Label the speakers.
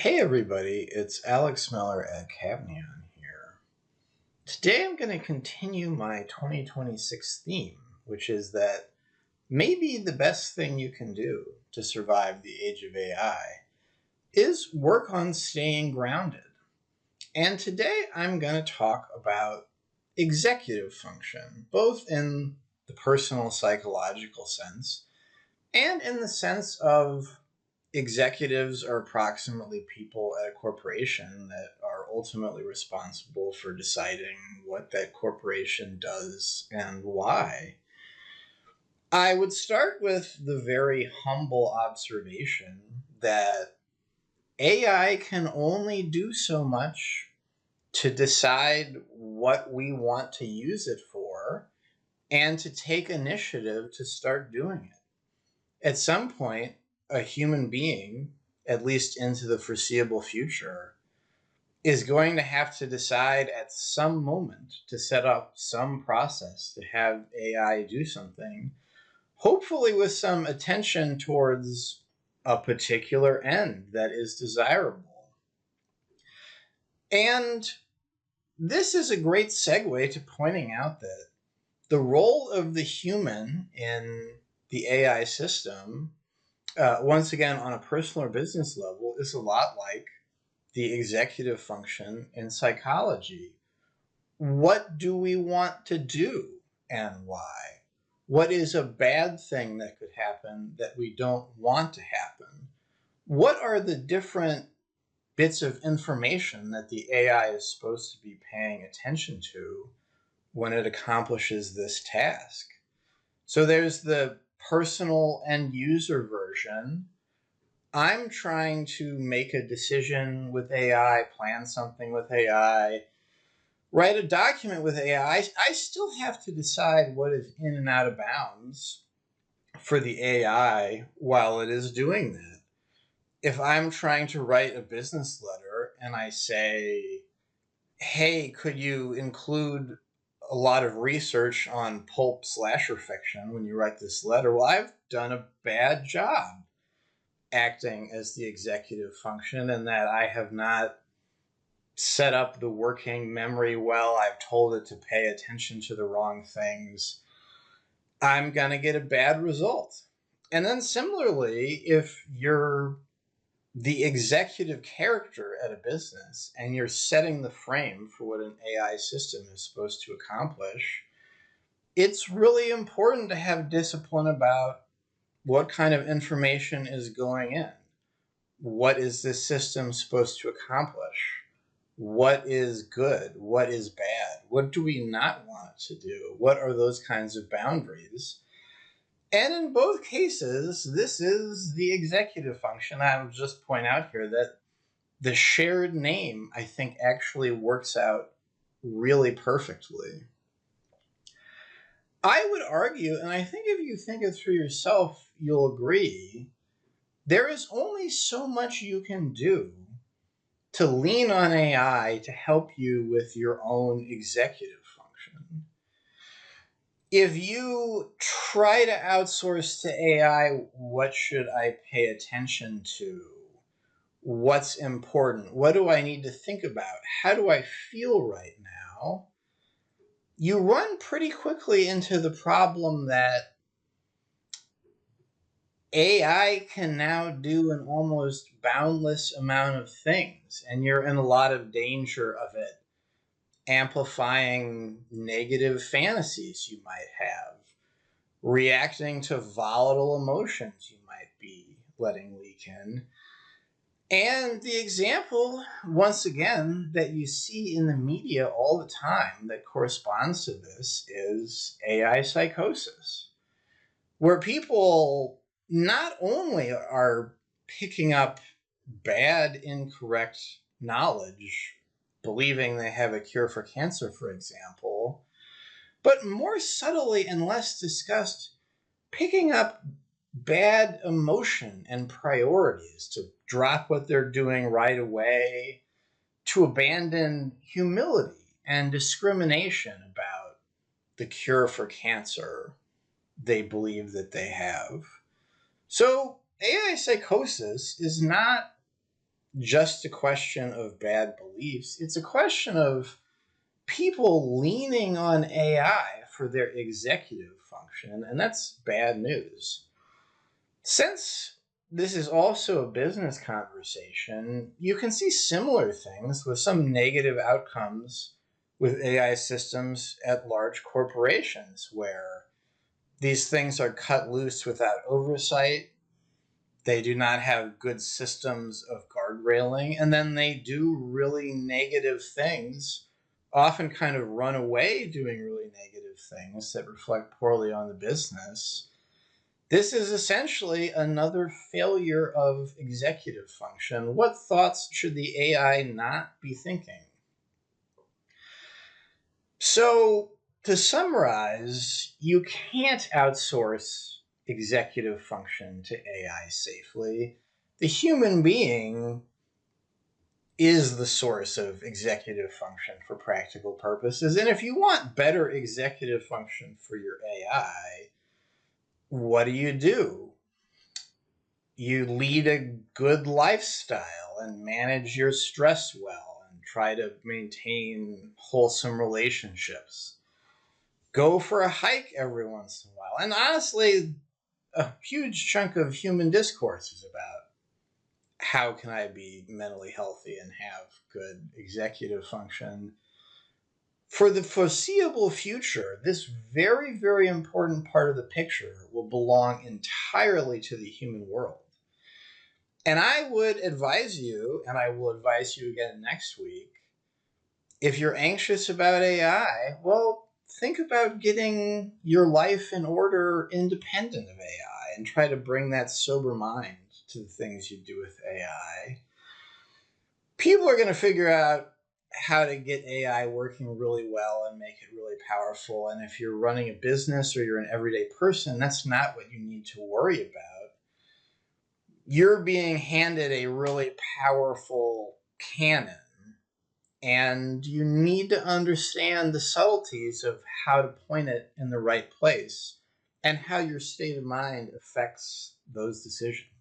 Speaker 1: Hey everybody, it's Alex Miller at Cavneon here. Today I'm going to continue my 2026 theme, which is that maybe the best thing you can do to survive the age of AI is work on staying grounded. And today I'm going to talk about executive function, both in the personal psychological sense and in the sense of executives are approximately people at a corporation that are ultimately responsible for deciding what that corporation does and why. I would start with the very humble observation that AI can only do so much to decide what we want to use it for and to take initiative to start doing it. At some point, a human being, at least into the foreseeable future, is going to have to decide at some moment to set up some process to have AI do something, hopefully with some attention towards a particular end that is desirable. And this is a great segue to pointing out that the role of the human in the AI system, once again, on a personal or business level, is a lot like the executive function in psychology. What do we want to do and why? What is a bad thing that could happen that we don't want to happen? What are the different bits of information that the AI is supposed to be paying attention to when it accomplishes this task? So there's the personal end user version. I'm trying to make a decision with AI, plan something with AI, write a document with AI. I still have to decide what is in and out of bounds for the AI while it is doing that. If I'm trying to write a business letter and I say, hey, could you include a lot of research on pulp slasher fiction when you write this letter? Well, I've done a bad job acting as the executive function and that I have not set up the working memory well. I've told it to pay attention to the wrong things. I'm going to get a bad result. And then similarly, if you're the executive character at a business and you're setting the frame for what an AI system is supposed to accomplish, it's really important to have discipline about what kind of information is going in. What is this system supposed to accomplish? What is good? What is bad? What do we not want it to do? What are those kinds of boundaries? And in both cases, this is the executive function. I would just point out here that the shared name, I think, actually works out really perfectly. I would argue, and I think if you think it through yourself, you'll agree, there is only so much you can do to lean on AI to help you with your own executive function. If you try to outsource to AI, what should I pay attention to? What's important? What do I need to think about? How do I feel right now? You run pretty quickly into the problem that AI can now do an almost boundless amount of things, and you're in a lot of danger of it amplifying negative fantasies you might have, reacting to volatile emotions you might be letting leak in. And the example, once again, that you see in the media all the time that corresponds to this is AI psychosis, where people not only are picking up bad, incorrect knowledge, believing they have a cure for cancer, for example, but more subtly and less discussed, picking up bad emotion and priorities to drop what they're doing right away, to abandon humility and discrimination about the cure for cancer they believe that they have. So AI psychosis is not just a question of bad beliefs. It's a question of people leaning on AI for their executive function, and that's bad news. Since this is also a business conversation, you can see similar things with some negative outcomes with AI systems at large corporations where these things are cut loose without oversight. They do not have good systems of guardrailing, and then they do really negative things, often kind of run away doing really negative things that reflect poorly on the business. This is essentially another failure of executive function. What thoughts should the AI not be thinking? So, to summarize, you can't outsource executive function to AI safely. The human being is the source of executive function for practical purposes. And if you want better executive function for your AI, what do? You lead a good lifestyle and manage your stress well and try to maintain wholesome relationships. Go for a hike every once in a while. And honestly, a huge chunk of human discourse is about how can I be mentally healthy and have good executive function. For the foreseeable future, this very, very important part of the picture will belong entirely to the human world. And I would advise you, and I will advise you again next week, if you're anxious about AI, well, think about getting your life in order independent of AI and try to bring that sober mind to the things you do with AI. People are going to figure out how to get AI working really well and make it really powerful. And if you're running a business or you're an everyday person, that's not what you need to worry about. You're being handed a really powerful cannon, and you need to understand the subtleties of how to point it in the right place and how your state of mind affects those decisions.